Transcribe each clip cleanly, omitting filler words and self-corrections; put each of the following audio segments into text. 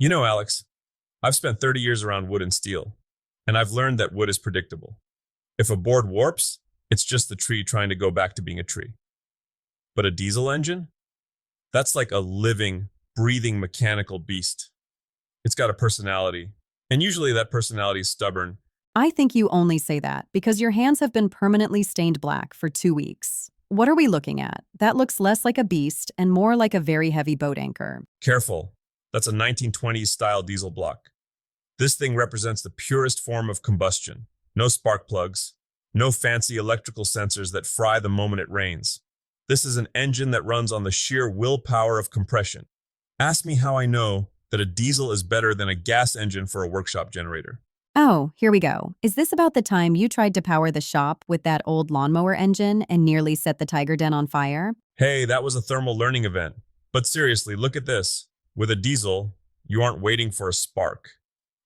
You know, Alex, I've spent 30 years around wood and steel, and I've learned that wood is predictable. If a board warps, it's just the tree trying to go back to being a tree. But a diesel engine? That's like a living, breathing mechanical beast. It's got a personality, and usually that personality is stubborn. I think you only say that because your hands have been permanently stained black for 2 weeks. What are we looking at? That looks less like a beast and more like a very heavy boat anchor. Careful, that's a 1920s style diesel block. This thing represents the purest form of combustion. No spark plugs, no fancy electrical sensors that fry the moment it rains. This is an engine that runs on the sheer willpower of compression. Ask me how I know that a diesel is better than a gas engine for a workshop generator. Oh, here we go. Is this about the time you tried to power the shop with that old lawnmower engine and nearly set the tiger den on fire? Hey, that was a thermal learning event. But seriously, look at this. With a diesel, you aren't waiting for a spark.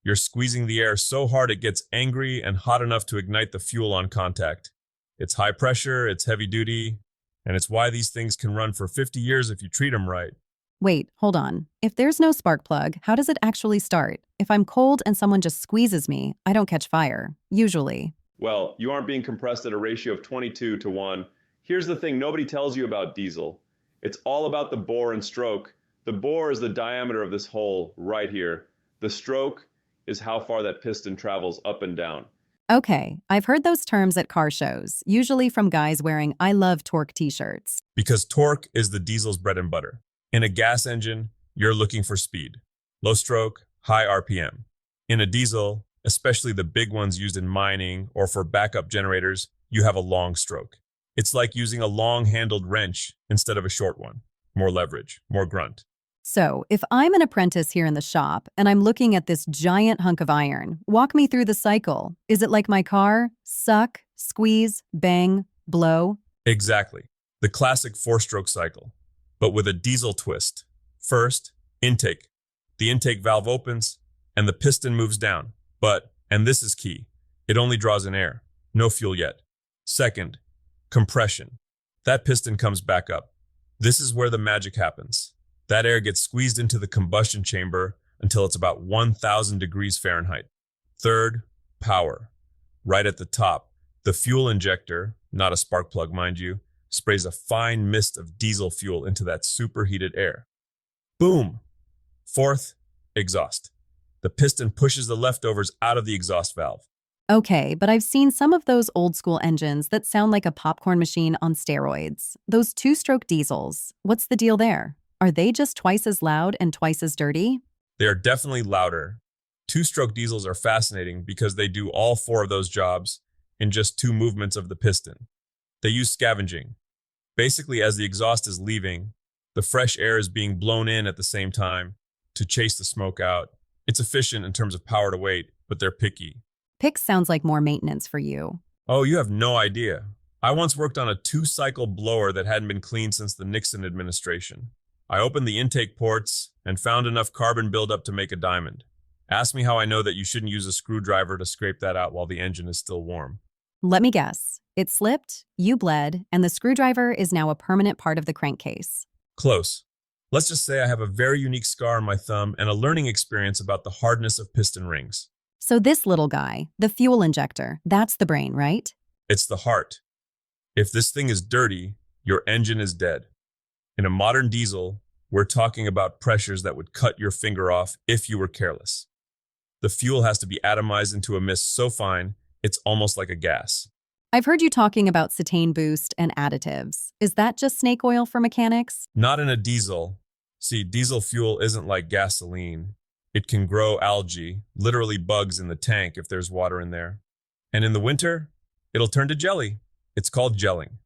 You're squeezing the air so hard it gets angry and hot enough to ignite the fuel on contact. It's high pressure, it's heavy duty, and it's why these things can run for 50 years if you treat them right. Wait, hold on. If there's no spark plug, how does it actually start? If I'm cold and someone just squeezes me, I don't catch fire, usually. Well, you aren't being compressed at a ratio of 22 to 1. Here's the thing nobody tells you about diesel. It's all about the bore and stroke. The bore is the diameter of this hole right here. The stroke is how far that piston travels up and down. Okay, I've heard those terms at car shows, usually from guys wearing I Love Torque t-shirts. Because torque is the diesel's bread and butter. In a gas engine, you're looking for speed. Low stroke, high RPM. In a diesel, especially the big ones used in mining or for backup generators, you have a long stroke. It's like using a long-handled wrench instead of a short one. More leverage, more grunt. So, if I'm an apprentice here in the shop and I'm looking at this giant hunk of iron, walk me through the cycle. Is it like my car? Suck, squeeze, bang, blow? Exactly. The classic four-stroke cycle, but with a diesel twist. First, intake. The intake valve opens and the piston moves down. But, and this is key, it only draws in air, no fuel yet. Second, compression. That piston comes back up. This is where the magic happens. That air gets squeezed into the combustion chamber until it's about 1,000 degrees Fahrenheit. Third, power. Right at the top, the fuel injector, not a spark plug mind you, sprays a fine mist of diesel fuel into that superheated air. Boom! Fourth, exhaust. The piston pushes the leftovers out of the exhaust valve. Okay, but I've seen some of those old school engines that sound like a popcorn machine on steroids. Those two-stroke diesels, what's the deal there? Are they just twice as loud and twice as dirty? They are definitely louder. Two-stroke diesels are fascinating because they do all four of those jobs in just two movements of the piston. They use scavenging. Basically, as the exhaust is leaving, the fresh air is being blown in at the same time to chase the smoke out. It's efficient in terms of power to weight, but they're picky. Pick sounds like more maintenance for you. Oh, you have no idea. I once worked on a two-cycle blower that hadn't been cleaned since the Nixon administration. I opened the intake ports and found enough carbon buildup to make a diamond. Ask me how I know that you shouldn't use a screwdriver to scrape that out while the engine is still warm. Let me guess. It slipped, you bled, and the screwdriver is now a permanent part of the crankcase. Close. Let's just say I have a very unique scar on my thumb and a learning experience about the hardness of piston rings. So this little guy, the fuel injector, that's the brain, right? It's the heart. If this thing is dirty, your engine is dead. In a modern diesel, we're talking about pressures that would cut your finger off if you were careless. The fuel has to be atomized into a mist so fine, it's almost like a gas. I've heard you talking about cetane boost and additives. Is that just snake oil for mechanics? Not in a diesel. See, diesel fuel isn't like gasoline. It can grow algae, literally bugs in the tank if there's water in there. And in the winter, it'll turn to jelly. It's called gelling.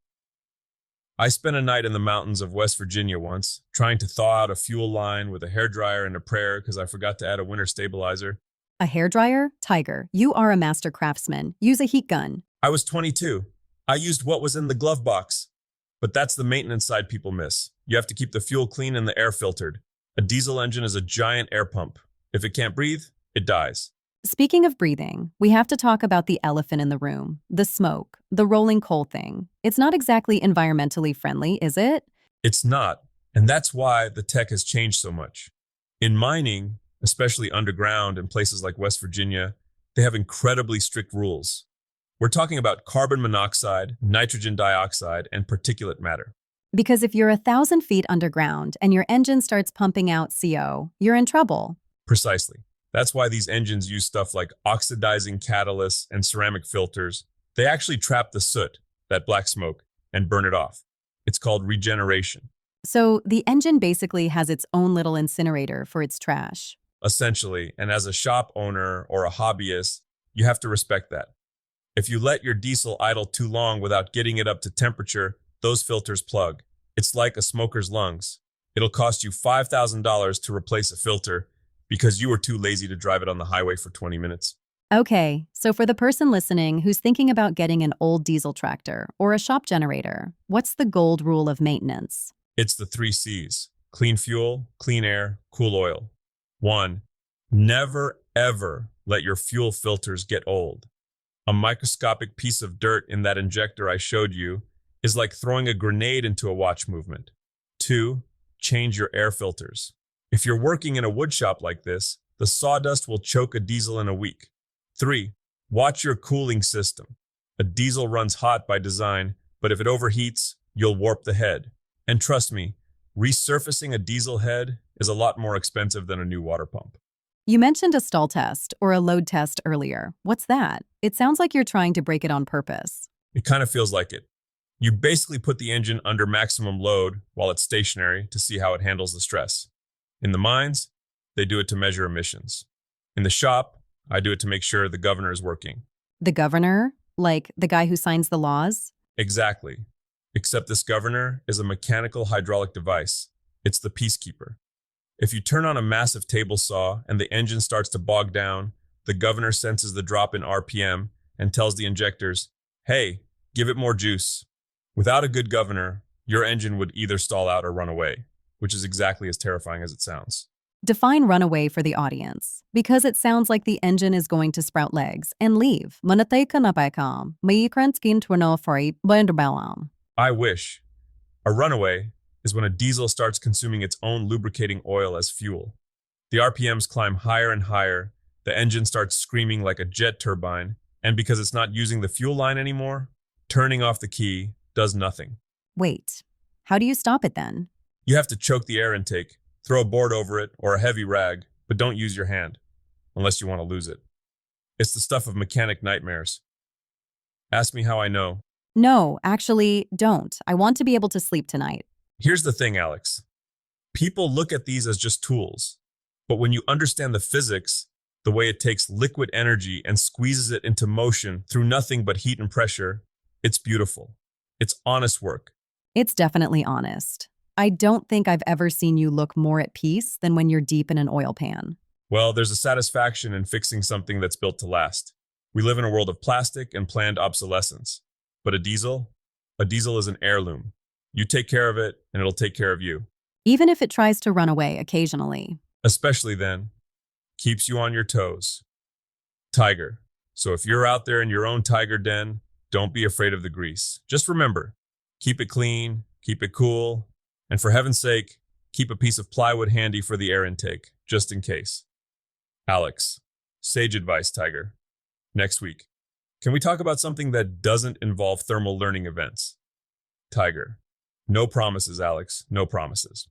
I spent a night in the mountains of West Virginia once, trying to thaw out a fuel line with a hairdryer and a prayer because I forgot to add a winter stabilizer. A hairdryer? Tiger, you are a master craftsman. Use a heat gun. I was 22. I used what was in the glove box. But that's the maintenance side people miss. You have to keep the fuel clean and the air filtered. A diesel engine is a giant air pump. If it can't breathe, it dies. Speaking of breathing, we have to talk about the elephant in the room, the smoke, the rolling coal thing. It's not exactly environmentally friendly, is it? It's not, and that's why the tech has changed so much. In mining, especially underground in places like West Virginia. They have incredibly strict rules. We're talking about carbon monoxide, nitrogen dioxide, and particulate matter. Because if you're 1,000 feet underground and your engine starts pumping out CO, you're in trouble. Precisely. That's why these engines use stuff like oxidizing catalysts and ceramic filters. They actually trap the soot, that black smoke, and burn it off. It's called regeneration. So the engine basically has its own little incinerator for its trash. Essentially, and as a shop owner or a hobbyist, you have to respect that. If you let your diesel idle too long without getting it up to temperature, those filters plug. It's like a smoker's lungs. It'll cost you $5,000 to replace a filter because you were too lazy to drive it on the highway for 20 minutes. Okay, so for the person listening who's thinking about getting an old diesel tractor or a shop generator, what's the gold rule of maintenance? It's the 3 C's: clean fuel, clean air, cool oil. 1. Never, ever let your fuel filters get old. A microscopic piece of dirt in that injector I showed you is like throwing a grenade into a watch movement. 2. Change your air filters. If you're working in a wood shop like this, the sawdust will choke a diesel in a week. 3. Watch your cooling system. A diesel runs hot by design, but if it overheats, you'll warp the head. And trust me, resurfacing a diesel head is a lot more expensive than a new water pump. You mentioned a stall test or a load test earlier. What's that? It sounds like you're trying to break it on purpose. It kind of feels like it. You basically put the engine under maximum load while it's stationary to see how it handles the stress. In the mines, they do it to measure emissions. In the shop, I do it to make sure the governor is working. The governor? Like the guy who signs the laws? Exactly. Except this governor is a mechanical hydraulic device. It's the peacekeeper. If you turn on a massive table saw and the engine starts to bog down, the governor senses the drop in RPM and tells the injectors, hey, give it more juice. Without a good governor, your engine would either stall out or run away, which is exactly as terrifying as it sounds. Define runaway for the audience, because it sounds like the engine is going to sprout legs and leave. I wish. A runaway is when a diesel starts consuming its own lubricating oil as fuel. The RPMs climb higher and higher, the engine starts screaming like a jet turbine, and because it's not using the fuel line anymore, turning off the key does nothing. Wait, how do you stop it then? You have to choke the air intake, throw a board over it or a heavy rag, but don't use your hand, unless you want to lose it. It's the stuff of mechanic nightmares. Ask me how I know. No, actually, don't. I want to be able to sleep tonight. Here's the thing, Alex. People look at these as just tools, but when you understand the physics, the way it takes liquid energy and squeezes it into motion through nothing but heat and pressure, it's beautiful. It's honest work. It's definitely honest. I don't think I've ever seen you look more at peace than when you're deep in an oil pan. Well, there's a satisfaction in fixing something that's built to last. We live in a world of plastic and planned obsolescence. But a diesel is an heirloom. You take care of it, and it'll take care of you. Even if it tries to run away occasionally. Especially then, keeps you on your toes. Tiger. So if you're out there in your own tiger den, don't be afraid of the grease. Just remember, keep it clean, keep it cool, and for heaven's sake, keep a piece of plywood handy for the air intake, just in case. Alex, sage advice, Tiger. Next week, can we talk about something that doesn't involve thermal learning events? Tiger. No promises, Alex. No promises.